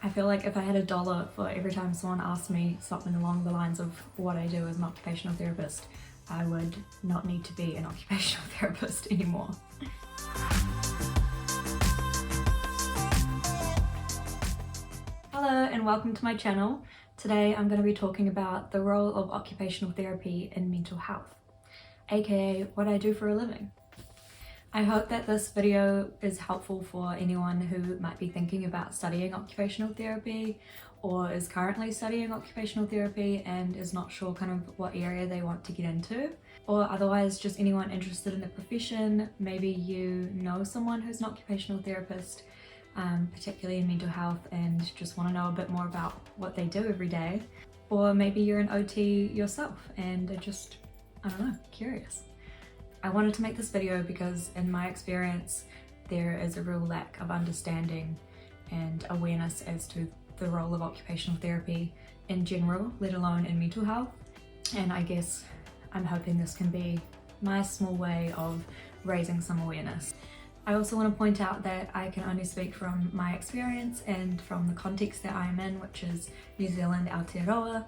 I feel like if I had $1 for every time someone asked me something along the lines of what I do as an occupational therapist, I would not need to be an occupational therapist anymore. Hello and welcome to my channel. Today I'm going to be talking about the role of occupational therapy in mental health, aka what I do for a living. I hope that this video is helpful for anyone who might be thinking about studying occupational therapy or is currently studying occupational therapy and is not sure kind of what area they want to get into, or otherwise just anyone interested in the profession. Maybe you know someone who's an occupational therapist, particularly in mental health, and just want to know a bit more about what they do every day. Or maybe you're an OT yourself and are just, I don't know, curious. I wanted to make this video because in my experience there is a real lack of understanding and awareness as to the role of occupational therapy in general, let alone in mental health. And I guess I'm hoping this can be my small way of raising some awareness. I also want to point out that I can only speak from my experience and from the context that I'm in, which is New Zealand, Aotearoa,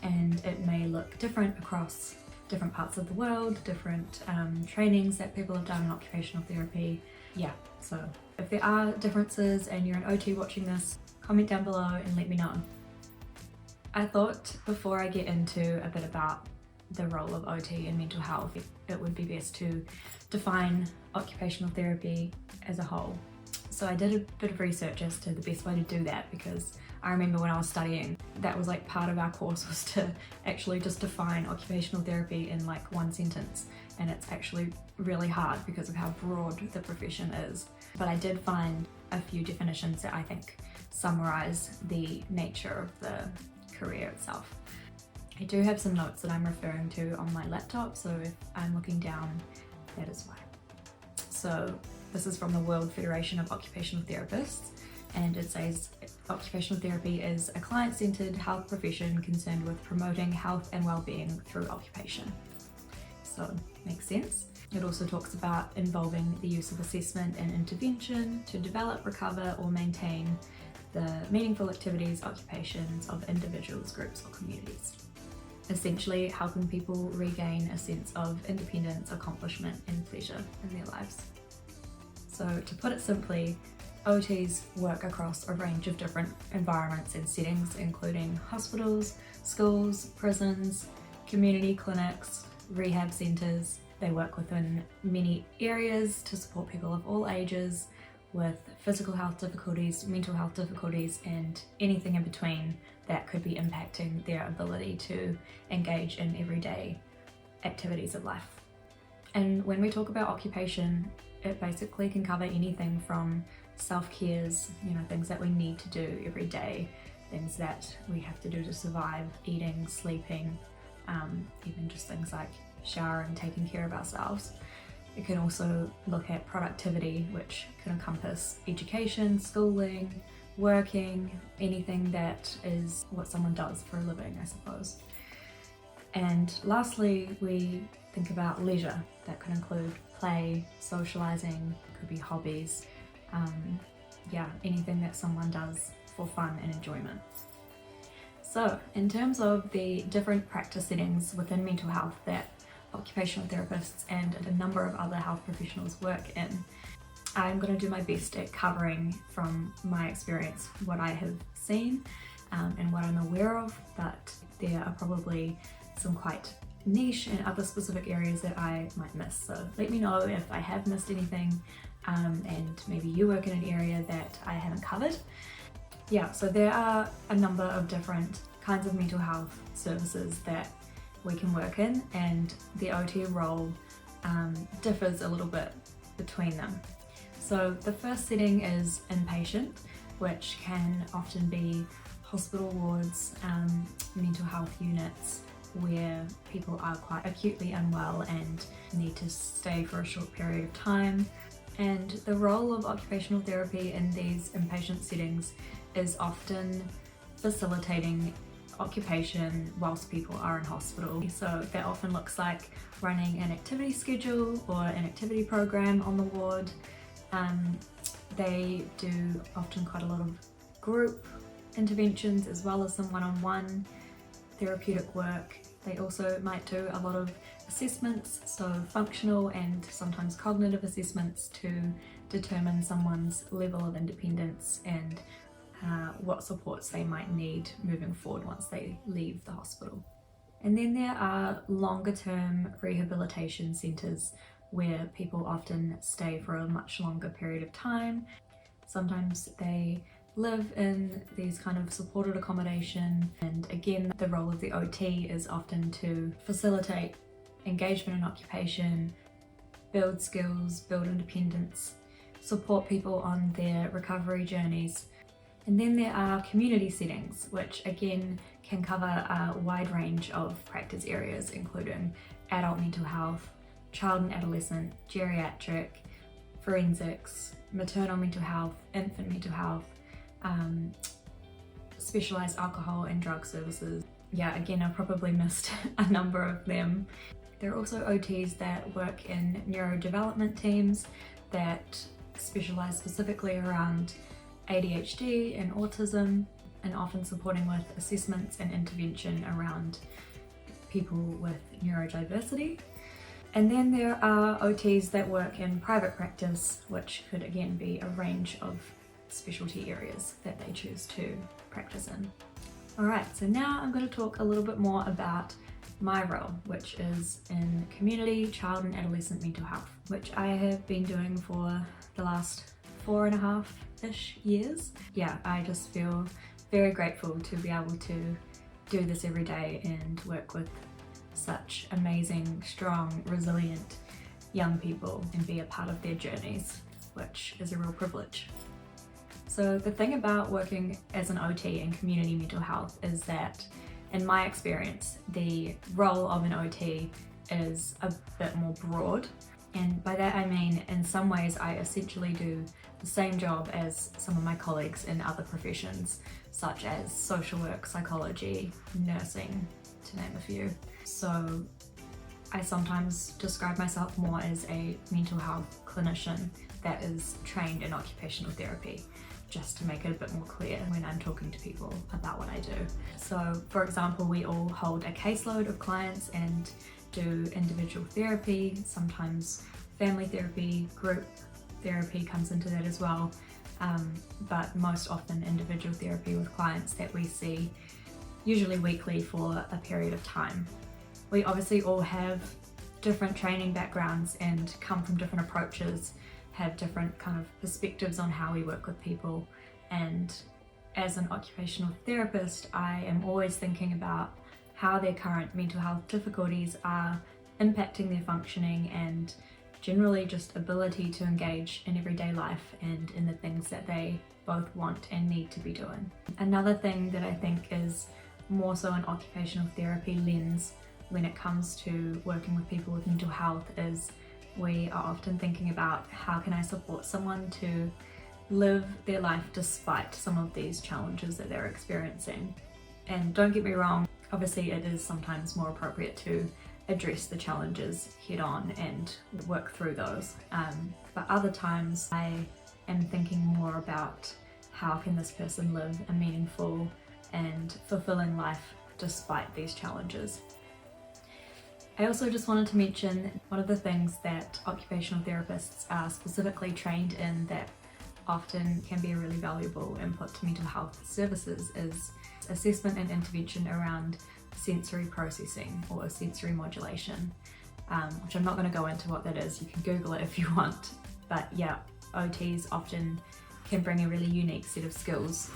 and it may look different across different parts of the world, different trainings that people have done in occupational therapy. Yeah, so if there are differences and you're an OT watching this, comment down below and let me know. I thought before I get into a bit about the role of OT in mental health, it would be best to define occupational therapy as a whole. So I did a bit of research as to the best way to do that, because I remember when I was studying, that was like part of our course, was to actually just define occupational therapy in like one sentence, and it's actually really hard because of how broad the profession is. But I did find a few definitions that I think summarize the nature of the career itself. I do have some notes that I'm referring to on my laptop, so if I'm looking down, that is why. So this is from the World Federation of Occupational Therapists, and it says occupational therapy is a client-centered health profession concerned with promoting health and well-being through occupation. So makes sense. It also talks about involving the use of assessment and intervention to develop, recover, or maintain the meaningful activities, occupations of individuals, groups, or communities. Essentially helping people regain a sense of independence, accomplishment, and pleasure in their lives. So to put it simply, OTs work across a range of different environments and settings, including hospitals, schools, prisons, community clinics, rehab centres. They work within many areas to support people of all ages with physical health difficulties, mental health difficulties, and anything in between that could be impacting their ability to engage in everyday activities of life. And when we talk about occupation, it basically can cover anything from self-cares, things that we need to do every day, things that we have to do to survive, eating, sleeping, even just things like showering, taking care of ourselves. It can also look at productivity, which can encompass education, schooling, working, anything that is what someone does for a living, I suppose. And lastly, we think about leisure. That could include play, socializing, could be hobbies, anything that someone does for fun and enjoyment. So in terms of the different practice settings within mental health that occupational therapists and a number of other health professionals work in, I'm going to do my best at covering from my experience what I have seen and what I'm aware of, but there are probably some quite niche and other specific areas that I might miss. So let me know if I have missed anything, and maybe you work in an area that I haven't covered. So there are a number of different kinds of mental health services that we can work in, and the OT role differs a little bit between them. So the first setting is inpatient, which can often be hospital wards, mental health units, where people are quite acutely unwell and need to stay for a short period of time. And the role of occupational therapy in these inpatient settings is often facilitating occupation whilst people are in hospital. So that often looks like running an activity schedule or an activity program on the ward. They do often quite a lot of group interventions as well as some one-on-one therapeutic work. They also might do a lot of assessments, so functional and sometimes cognitive assessments to determine someone's level of independence and what supports they might need moving forward once they leave the hospital. And then there are longer term rehabilitation centres where people often stay for a much longer period of time. Sometimes they live in these kind of supported accommodation, and again the role of the OT is often to facilitate engagement in occupation, build skills, build independence, support people on their recovery journeys. And then there are community settings, which again can cover a wide range of practice areas, including adult mental health, child and adolescent, geriatric, forensics, maternal mental health, infant mental health, specialised alcohol and drug services. Yeah, again, I've probably missed a number of them. There are also OTs that work in neurodevelopment teams that specialise specifically around ADHD and autism, and often supporting with assessments and intervention around people with neurodiversity. And then there are OTs that work in private practice, which could again be a range of specialty areas that they choose to practice in. Alright, so now I'm going to talk a little bit more about my role, which is in community, child and adolescent mental health, which I have been doing for the last 4.5-ish years. Yeah, I just feel very grateful to be able to do this every day and work with such amazing, strong, resilient young people and be a part of their journeys, which is a real privilege. So the thing about working as an OT in community mental health is that, in my experience, the role of an OT is a bit more broad. And by that I mean, in some ways I essentially do the same job as some of my colleagues in other professions, such as social work, psychology, nursing, to name a few. So I sometimes describe myself more as a mental health clinician that is trained in occupational therapy, just to make it a bit more clear when I'm talking to people about what I do. So for example, we all hold a caseload of clients and do individual therapy, sometimes family therapy, group therapy comes into that as well, but most often individual therapy with clients that we see usually weekly for a period of time. We obviously all have different training backgrounds and come from different approaches, have different kind of perspectives on how we work with people, and as an occupational therapist I am always thinking about how their current mental health difficulties are impacting their functioning and generally just ability to engage in everyday life and in the things that they both want and need to be doing. Another thing that I think is more so an occupational therapy lens when it comes to working with people with mental health is we are often thinking about how can I support someone to live their life despite some of these challenges that they're experiencing. And don't get me wrong, obviously it is sometimes more appropriate to address the challenges head on and work through those. But other times I am thinking more about how can this person live a meaningful and fulfilling life despite these challenges. I also just wanted to mention one of the things that occupational therapists are specifically trained in that often can be a really valuable input to mental health services is assessment and intervention around sensory processing or sensory modulation, which I'm not going to go into what that is. You can Google it if you want, but yeah, OTs often can bring a really unique set of skills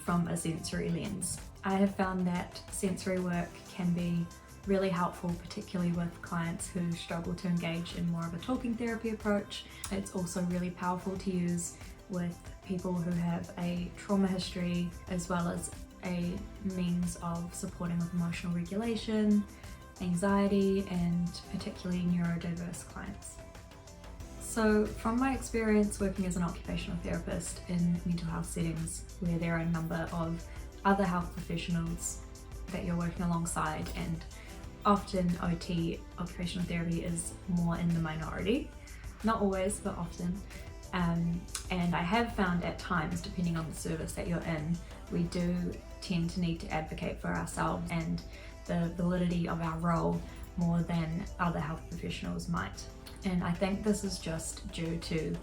from a sensory lens. I have found that sensory work can be really helpful, particularly with clients who struggle to engage in more of a talking therapy approach. It's also really powerful to use with people who have a trauma history, as well as a means of supporting with emotional regulation, anxiety, and particularly neurodiverse clients. So from my experience working as an occupational therapist in mental health settings where there are a number of other health professionals that you're working alongside, and often OT, occupational therapy, is more in the minority, not always but often, and I have found at times, depending on the service that you're in, we do tend to need to advocate for ourselves and the validity of our role more than other health professionals might. And I think this is just due to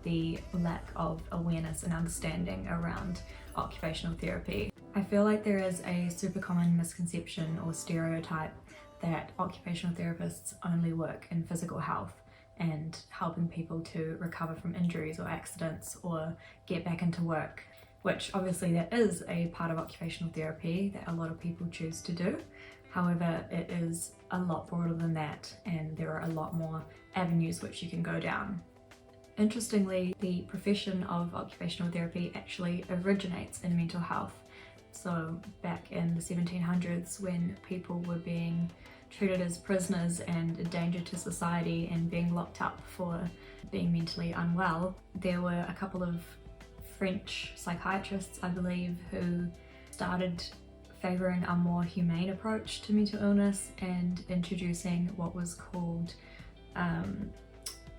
the lack of awareness and understanding around occupational therapy. I feel like there is a super common misconception or stereotype that occupational therapists only work in physical health and helping people to recover from injuries or accidents or get back into work, which obviously that is a part of occupational therapy that a lot of people choose to do. However, it is a lot broader than that, and there are a lot more avenues which you can go down. Interestingly, the profession of occupational therapy actually originates in mental health. So back in the 1700s, when people were being treated as prisoners and a danger to society and being locked up for being mentally unwell, there were a couple of French psychiatrists, I believe, who started favouring a more humane approach to mental illness and introducing what was called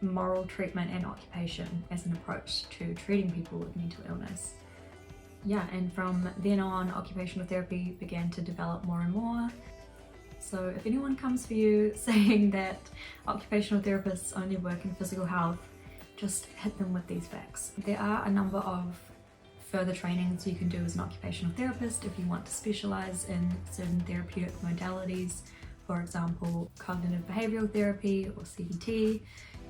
moral treatment and occupation as an approach to treating people with mental illness. Yeah, and from then on, occupational therapy began to develop more and more. So if anyone comes for you saying that occupational therapists only work in physical health, just hit them with these facts. There are a number of further trainings you can do as an occupational therapist if you want to specialise in certain therapeutic modalities. For example, cognitive behavioural therapy or CBT,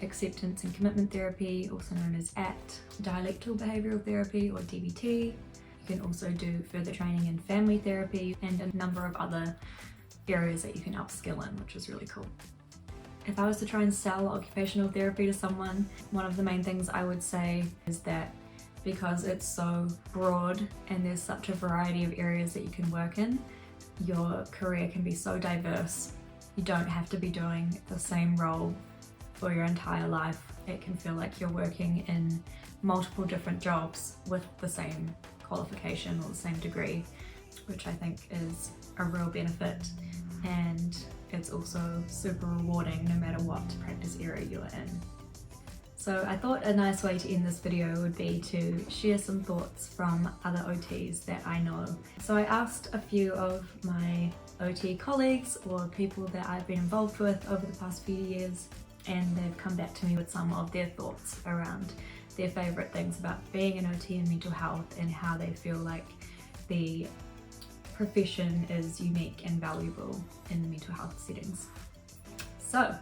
acceptance and commitment therapy, also known as ACT, dialectical behavioural therapy or DBT. You can also do further training in family therapy and a number of other areas that you can upskill in, which is really cool. If I was to try and sell occupational therapy to someone, one of the main things I would say is that because it's so broad and there's such a variety of areas that you can work in, your career can be so diverse. You don't have to be doing the same role for your entire life. It can feel like you're working in multiple different jobs with the same qualification or the same degree, which I think is a real benefit, and it's also super rewarding no matter what practice area you're in. So I thought a nice way to end this video would be to share some thoughts from other OTs that I know. So I asked a few of my OT colleagues or people that I've been involved with over the past few years, and they've come back to me with some of their thoughts around their favourite things about being an OT in mental health and how they feel like the profession is unique and valuable in mental health settings. So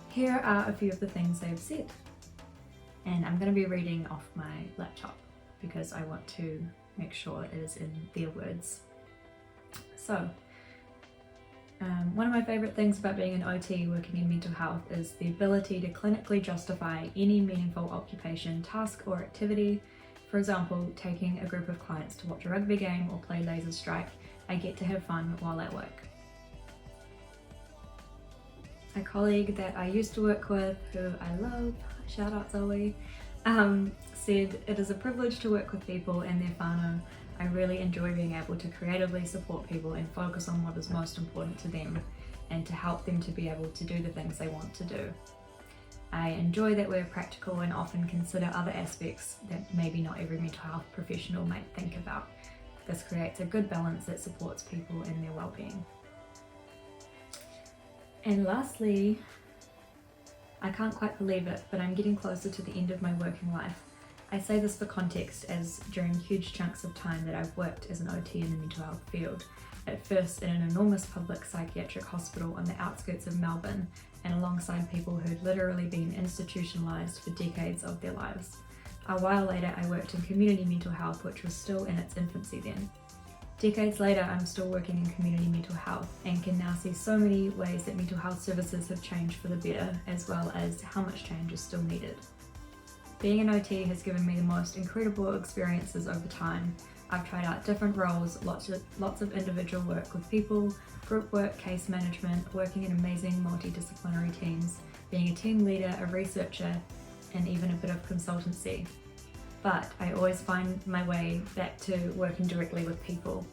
here are a few of the things they've said, and I'm going to be reading off my laptop because I want to make sure it is in their words. So one of my favourite things about being an OT working in mental health is the ability to clinically justify any meaningful occupation, task or activity. For example, taking a group of clients to watch a rugby game or play laser strike. I get to have fun while at work. A colleague that I used to work with, who I love, shout out Zoe, said, "It is a privilege to work with people and their whānau. I really enjoy being able to creatively support people and focus on what is most important to them and to help them to be able to do the things they want to do. I enjoy that we're practical and often consider other aspects that maybe not every mental health professional might think about. This creates a good balance that supports people in their well-being." And lastly, I can't quite believe it, but I'm getting closer to the end of my working life. I say this for context, as during huge chunks of time that I've worked as an OT in the mental health field, at first in an enormous public psychiatric hospital on the outskirts of Melbourne and alongside people who'd literally been institutionalised for decades of their lives. A while later I worked in community mental health, which was still in its infancy then. Decades later I'm still working in community mental health and can now see so many ways that mental health services have changed for the better, as well as how much change is still needed. Being an OT has given me the most incredible experiences over time. I've tried out different roles, lots of individual work with people, group work, case management, working in amazing multidisciplinary teams, being a team leader, a researcher, and even a bit of consultancy. But I always find my way back to working directly with people.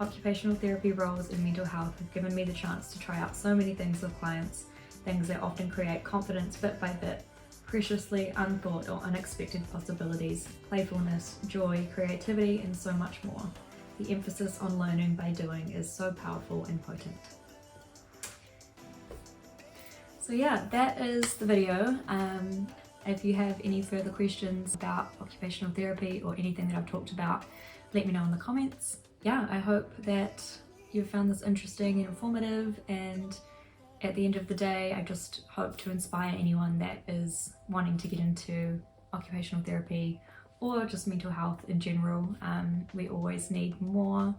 Occupational therapy roles in mental health have given me the chance to try out so many things with clients, things that often create confidence bit by bit, preciously unthought or unexpected possibilities, playfulness, joy, creativity, and so much more. The emphasis on learning by doing is so powerful and potent. So yeah, that is the video. If you have any further questions about occupational therapy or anything that I've talked about, let me know in the comments. Yeah, I hope that you've found this interesting and informative, and at the end of the day, I just hope to inspire anyone that is wanting to get into occupational therapy or just mental health in general. We always need more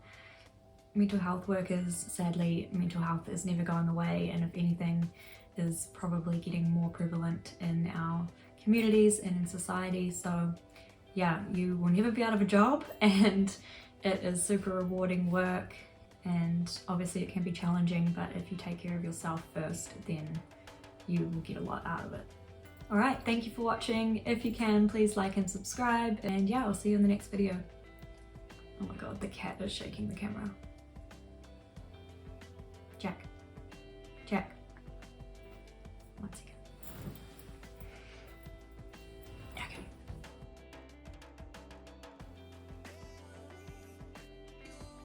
mental health workers. Sadly, mental health is never going away, and if anything, is probably getting more prevalent in our communities and in society. So yeah, you will never be out of a job, and it is super rewarding work, and obviously it can be challenging, but if you take care of yourself first, then you will get a lot out of it. Alright, thank you for watching. If you can, please like and subscribe, and yeah, I'll see you in the next video. Oh my god, the cat is shaking the camera. Jack.